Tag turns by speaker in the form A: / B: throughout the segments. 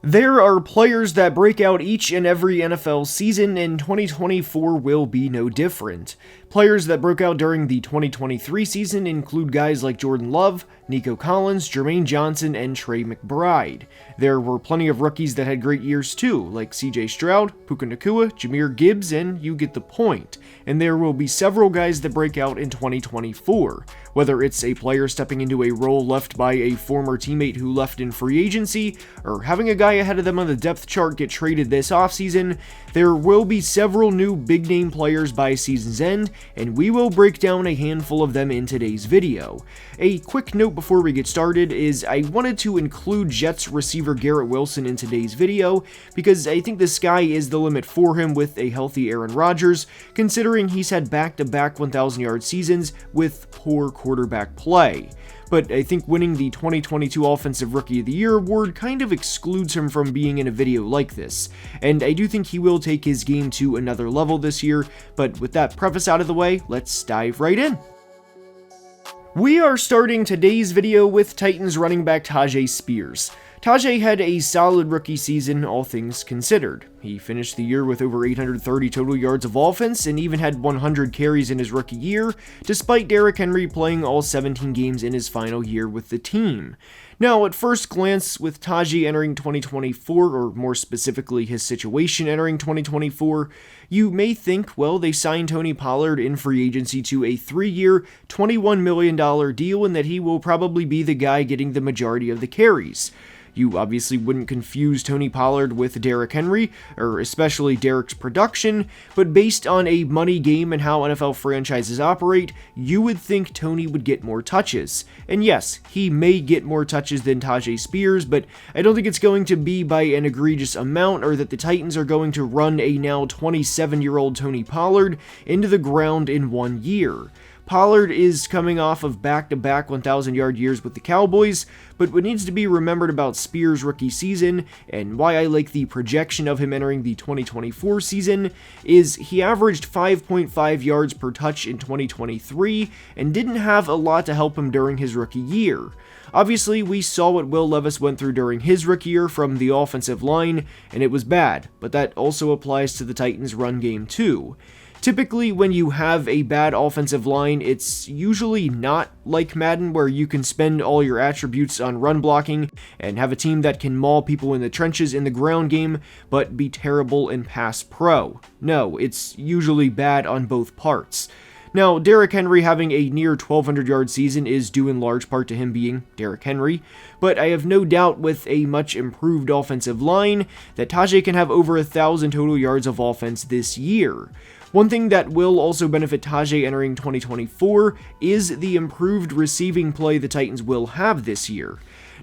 A: There are players that break out each and every NFL season, and 2024 will be no different. Players that broke out during the 2023 season include guys like Jordan Love, Nico Collins, Jermaine Johnson, and Trey McBride. There were plenty of rookies that had great years too, like CJ Stroud, Puka Nacua, Jahmyr Gibbs, and you get the point. And there will be several guys that break out in 2024. Whether it's a player stepping into a role left by a former teammate who left in free agency, or having a guy ahead of them on the depth chart get traded this offseason, there will be several new big-name players by season's end, and we will break down a handful of them in today's video. A quick note before we get started is I wanted to include Jets receiver Garrett Wilson in today's video because I think the sky is the limit for him with a healthy Aaron Rodgers, considering he's had back-to-back 1,000-yard seasons with poor quarterback play. But I think winning the 2022 Offensive Rookie of the Year award kind of excludes him from being in a video like this, and I do think he will take his game to another level this year, but with that preface out of the way, let's dive right in. We are starting today's video with Titans running back Taj Spears. Tajay had a solid rookie season, all things considered. He finished the year with over 830 total yards of offense and even had 100 carries in his rookie year, despite Derrick Henry playing all 17 games in his final year with the team. Now, at first glance, with Tajay entering 2024, or more specifically his situation entering 2024, you may think, well, they signed Tony Pollard in free agency to a 3-year, $21 million deal and that he will probably be the guy getting the majority of the carries. You obviously wouldn't confuse Tony Pollard with Derrick Henry, or especially Derrick's production, but based on a money game and how NFL franchises operate, you would think Tony would get more touches. And yes, he may get more touches than Taj Spears, but I don't think it's going to be by an egregious amount or that the Titans are going to run a now 27-year-old Tony Pollard into the ground in 1 year. Pollard is coming off of back-to-back 1,000-yard years with the Cowboys, but what needs to be remembered about Spears' rookie season, and why I like the projection of him entering the 2024 season, is he averaged 5.5 yards per touch in 2023, and didn't have a lot to help him during his rookie year. Obviously, we saw what Will Levis went through during his rookie year from the offensive line, and it was bad, but that also applies to the Titans' run game too. Typically, when you have a bad offensive line, it's usually not like Madden where you can spend all your attributes on run blocking and have a team that can maul people in the trenches in the ground game, but be terrible in pass pro. No, it's usually bad on both parts. Now, Derrick Henry having a near 1,200-yard season is due in large part to him being Derrick Henry, but I have no doubt with a much improved offensive line that Tajay can have over 1,000 total yards of offense this year. One thing that will also benefit Tajay entering 2024 is the improved receiving play the Titans will have this year.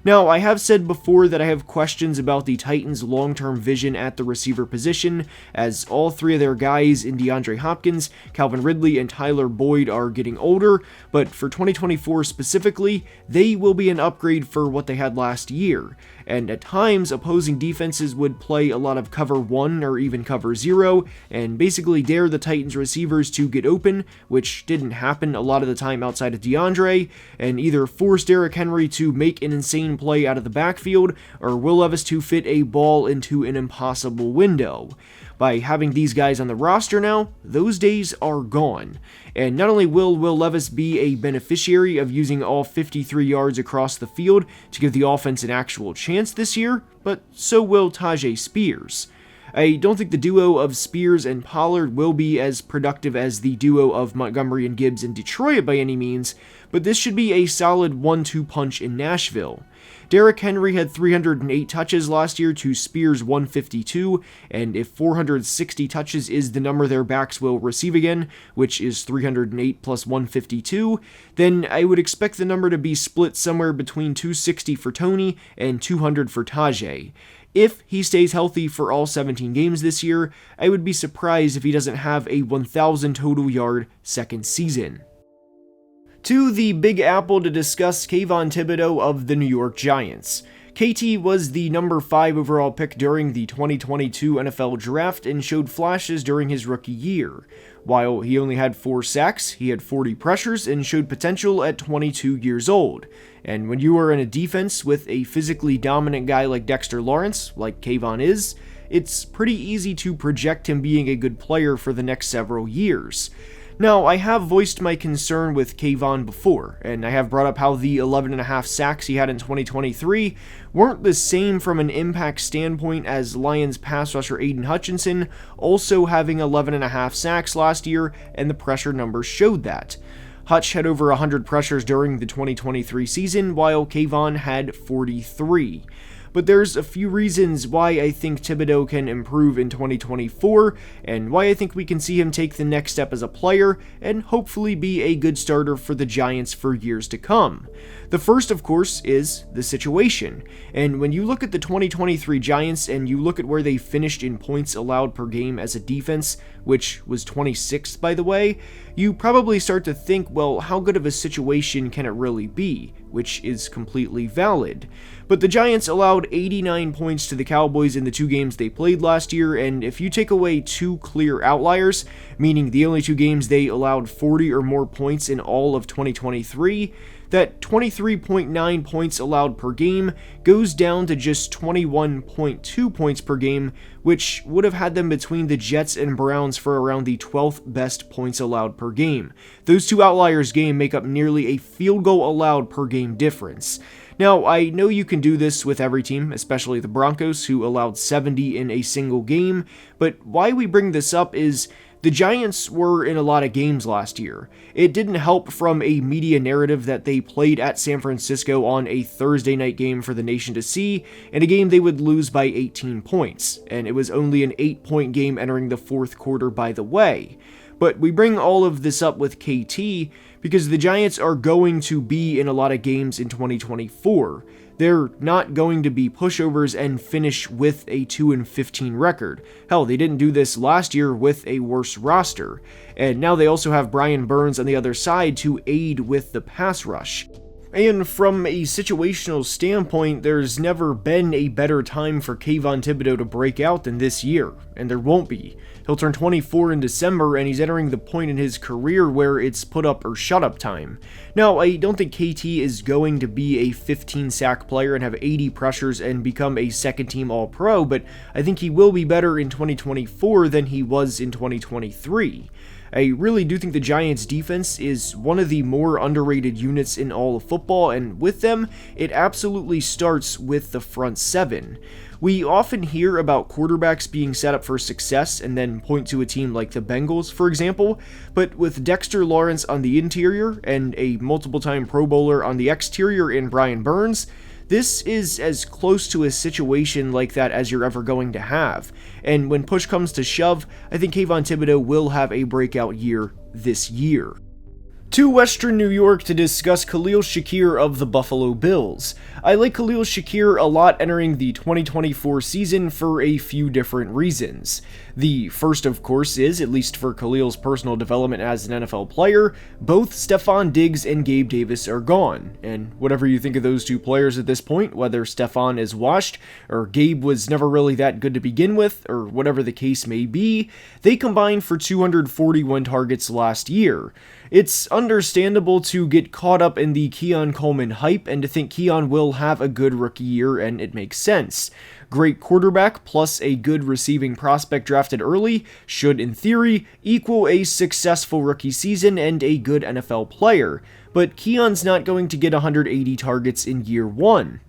A: Now, I have said before that I have questions about the Titans' long-term vision at the receiver position, as all three of their guys in DeAndre Hopkins, Calvin Ridley, and Tyler Boyd are getting older, but for 2024 specifically, they will be an upgrade for what they had last year. And at times, opposing defenses would play a lot of cover 1 or even cover 0, and basically dare the Titans receivers to get open, which didn't happen a lot of the time outside of DeAndre, and either force Derrick Henry to make an insane play out of the backfield, or Will Levis to fit a ball into an impossible window. By having these guys on the roster now, those days are gone. And not only will Will Levis be a beneficiary of using all 53 yards across the field to give the offense an actual chance this year, but so will Taj Spears. I don't think the duo of Spears and Pollard will be as productive as the duo of Montgomery and Gibbs in Detroit by any means, but this should be a solid 1-2 punch in Nashville. Derrick Henry had 308 touches last year to Spears' 152, and if 460 touches is the number their backs will receive again, which is 308 plus 152, then I would expect the number to be split somewhere between 260 for Tony and 200 for Tajay. If he stays healthy for all 17 games this year, I would be surprised if he doesn't have a 1,000 total yard second season. To the Big Apple to discuss Kayvon Thibodeaux of the New York Giants. KT was the number 5 overall pick during the 2022 NFL Draft and showed flashes during his rookie year. While he only had 4 sacks, he had 40 pressures and showed potential at 22 years old. And when you are in a defense with a physically dominant guy like Dexter Lawrence, like Kayvon is, it's pretty easy to project him being a good player for the next several years. Now, I have voiced my concern with Kayvon before, and I have brought up how the 11.5 sacks he had in 2023 weren't the same from an impact standpoint as Lions pass rusher Aiden Hutchinson also having 11.5 sacks last year, and the pressure numbers showed that. Hutch had over 100 pressures during the 2023 season, while Kayvon had 43. But there's a few reasons why I think Thibodeau can improve in 2024, and why I think we can see him take the next step as a player, and hopefully be a good starter for the Giants for years to come. The first, of course, is the situation, and when you look at the 2023 Giants and you look at where they finished in points allowed per game as a defense, which was 26th by the way, you probably start to think, well, how good of a situation can it really be? Which is completely valid. But the Giants allowed 89 points to the Cowboys in the 2 games they played last year, and if you take away 2 clear outliers, meaning the only 2 games they allowed 40 or more points in all of 2023, that 23.9 points allowed per game goes down to just 21.2 points per game, which would have had them between the Jets and Browns for around the 12th best points allowed per game. Those 2 outliers game make up nearly a field goal allowed per game difference. Now, I know you can do this with every team, especially the Broncos, who allowed 70 in a single game, but why we bring this up is the Giants were in a lot of games last year. It didn't help from a media narrative that they played at San Francisco on a Thursday night game for the nation to see, and a game they would lose by 18 points, and it was only an 8-point game entering the 4th quarter by the way. But we bring all of this up with KT because the Giants are going to be in a lot of games in 2024. They're not going to be pushovers and finish with a 2-15 record. Hell, they didn't do this last year with a worse roster. And now they also have Brian Burns on the other side to aid with the pass rush. And from a situational standpoint, there's never been a better time for Kayvon Thibodeau to break out than this year, and there won't be. He'll turn 24 in December, and he's entering the point in his career where it's put up or shut up time. Now, I don't think KT is going to be a 15-sack player and have 80 pressures and become a second-team All-Pro, but I think he will be better in 2024 than he was in 2023. I really do think the Giants' defense is one of the more underrated units in all of football, and with them, it absolutely starts with the front 7. We often hear about quarterbacks being set up for success and then point to a team like the Bengals, for example, but with Dexter Lawrence on the interior and a multiple-time Pro Bowler on the exterior in Brian Burns, this is as close to a situation like that as you're ever going to have. And when push comes to shove, I think Kayvon Thibodeau will have a breakout year this year. To Western New York to discuss Khalil Shakir of the Buffalo Bills. I like Khalil Shakir a lot entering the 2024 season for a few different reasons. The first, of course, is, at least for Khalil's personal development as an NFL player, both Stefon Diggs and Gabe Davis are gone, and whatever you think of those 2 players at this point, whether Stefon is washed, or Gabe was never really that good to begin with, or whatever the case may be, they combined for 241 targets last year. It's understandable to get caught up in the Keon Coleman hype and to think Keon will have a good rookie year, and it makes sense. Great quarterback plus a good receiving prospect drafted early should, in theory, equal a successful rookie season and a good NFL player, but Keon's not going to get 180 targets in year 1.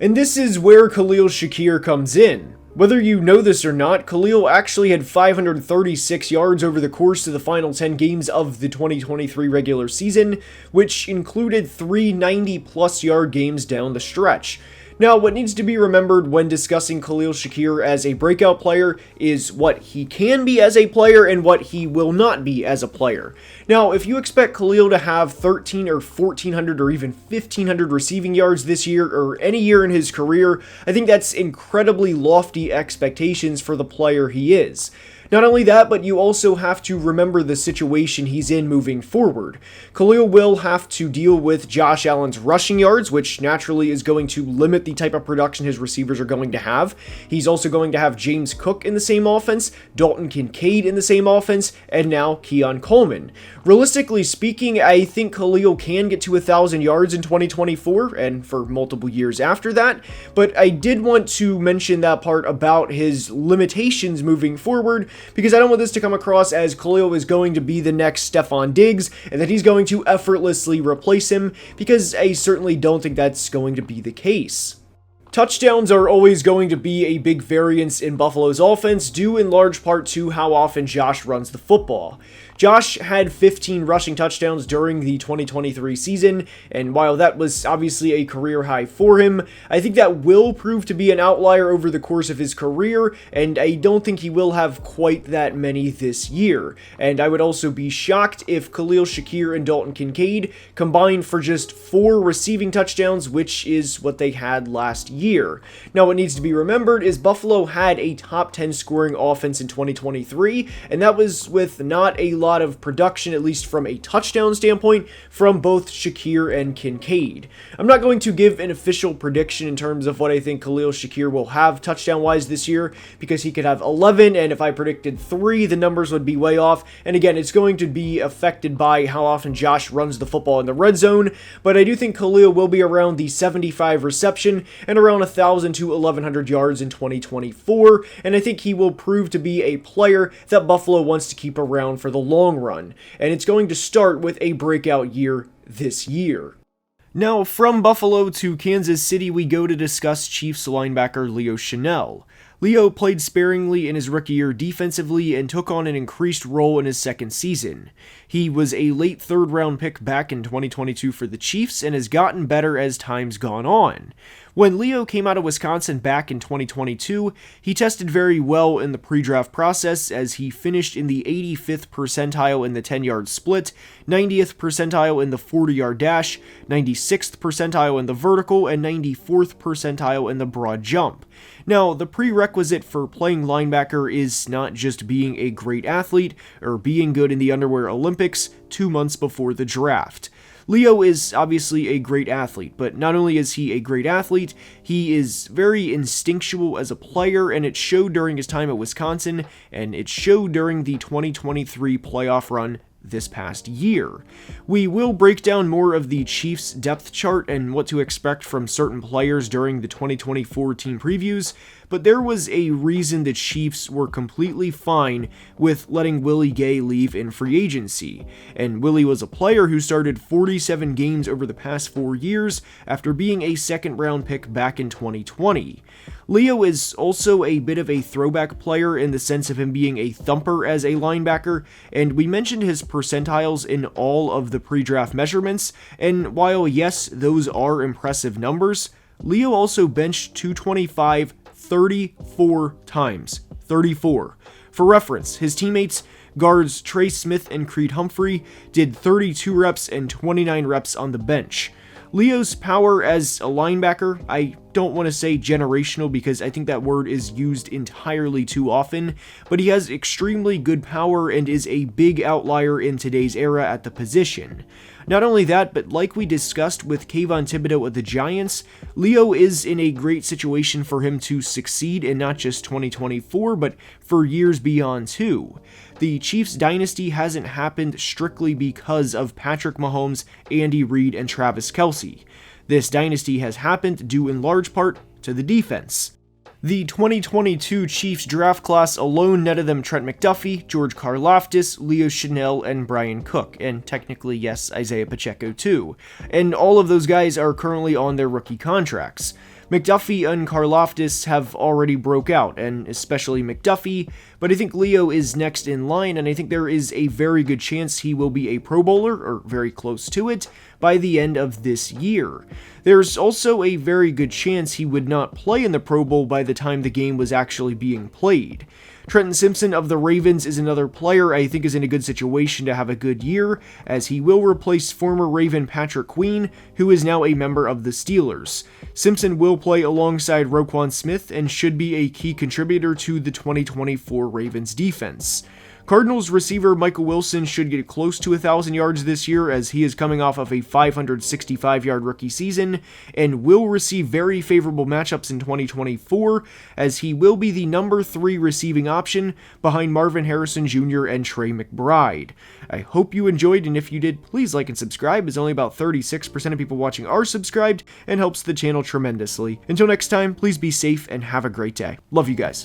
A: And this is where Khalil Shakir comes in. Whether you know this or not, Khalil actually had 536 yards over the course of the final 10 games of the 2023 regular season, which included 3 90-plus yard games down the stretch. Now, what needs to be remembered when discussing Khalil Shakir as a breakout player is what he can be as a player and what he will not be as a player. Now, if you expect Khalil to have 13 or 1,400 or even 1,500 receiving yards this year or any year in his career, I think that's incredibly lofty expectations for the player he is. Not only that, but you also have to remember the situation he's in moving forward. Khalil will have to deal with Josh Allen's rushing yards, which naturally is going to limit the type of production his receivers are going to have. He's also going to have James Cook in the same offense, Dalton Kincaid in the same offense, and now Keon Coleman. Realistically speaking, I think Khalil can get to 1,000 yards in 2024 and for multiple years after that, but I did want to mention that part about his limitations moving forward, because I don't want this to come across as Khalil is going to be the next Stephon Diggs and that he's going to effortlessly replace him, because I certainly don't think that's going to be the case. Touchdowns are always going to be a big variance in Buffalo's offense, due in large part to how often Josh runs the football. Josh had 15 rushing touchdowns during the 2023 season, and while that was obviously a career high for him, I think that will prove to be an outlier over the course of his career, and I don't think he will have quite that many this year. And I would also be shocked if Khalil Shakir and Dalton Kincaid combined for just 4 receiving touchdowns, which is what they had last year. Now, what needs to be remembered is Buffalo had a top 10 scoring offense in 2023, and that was with not a lot of production, at least from a touchdown standpoint, from both Shakir and Kincaid. I'm not going to give an official prediction in terms of what I think Khalil Shakir will have touchdown-wise this year, because he could have 11, and if I predicted 3, the numbers would be way off, and again, it's going to be affected by how often Josh runs the football in the red zone, but I do think Khalil will be around the 75 reception and around 1,000 to 1,100 yards in 2024, and I think he will prove to be a player that Buffalo wants to keep around for the long run, and it's going to start with a breakout year this year. Now, from Buffalo to Kansas City, we go to discuss Chiefs linebacker Leo Chenal. Leo played sparingly in his rookie year defensively and took on an increased role in his second season. He was a late third-round pick back in 2022 for the Chiefs and has gotten better as time's gone on. When Leo came out of Wisconsin back in 2022, he tested very well in the pre-draft process as he finished in the 85th percentile in the 10-yard split, 90th percentile in the 40-yard dash, 96th percentile in the vertical, and 94th percentile in the broad jump. Now, the prerequisite for playing linebacker is not just being a great athlete or being good in the Underwear Olympics 2 months before the draft. Leo is obviously a great athlete, but not only is he a great athlete, he is very instinctual as a player, and it showed during his time at Wisconsin, and it showed during the 2023 playoff run this past year. We will break down more of the Chiefs' depth chart and what to expect from certain players during the 2024 team previews, but there was a reason the Chiefs were completely fine with letting Willie Gay leave in free agency, and Willie was a player who started 47 games over the past 4 years after being a second-round pick back in 2020. Leo is also a bit of a throwback player in the sense of him being a thumper as a linebacker, and we mentioned his percentiles in all of the pre-draft measurements, and while yes, those are impressive numbers, Leo also benched 225 34 times. 34. For reference, his teammates, guards Trey Smith and Creed Humphrey, did 32 reps and 29 reps on the bench. Leo's power as a linebacker, I don't want to say generational because I think that word is used entirely too often, but he has extremely good power and is a big outlier in today's era at the position. Not only that, but like we discussed with Kayvon Thibodeau of the Giants, Leo is in a great situation for him to succeed in not just 2024, but for years beyond too. The Chiefs dynasty hasn't happened strictly because of Patrick Mahomes, Andy Reid, and Travis Kelce. This dynasty has happened due in large part to the defense. The 2022 Chiefs draft class alone netted them Trent McDuffie, George Karlaftis, Leo Chenal, and Brian Cook, and technically, yes, Isaiah Pacheco too. And all of those guys are currently on their rookie contracts. McDuffie and Karlaftis have already broke out, and especially McDuffie, but I think Leo is next in line, and I think there is a very good chance he will be a Pro Bowler, or very close to it, by the end of this year. There's also a very good chance he would not play in the Pro Bowl by the time the game was actually being played. Trenton Simpson of the Ravens is another player I think is in a good situation to have a good year, as he will replace former Raven Patrick Queen, who is now a member of the Steelers. Simpson will play alongside Roquan Smith and should be a key contributor to the 2024 Ravens defense. Cardinals receiver Michael Wilson should get close to 1,000 yards this year, as he is coming off of a 565-yard rookie season and will receive very favorable matchups in 2024, as he will be the number 3 receiving option behind Marvin Harrison Jr. and Trey McBride. I hope you enjoyed, and if you did, please like and subscribe, as only about 36% of people watching are subscribed and helps the channel tremendously. Until next time, please be safe and have a great day. Love you guys.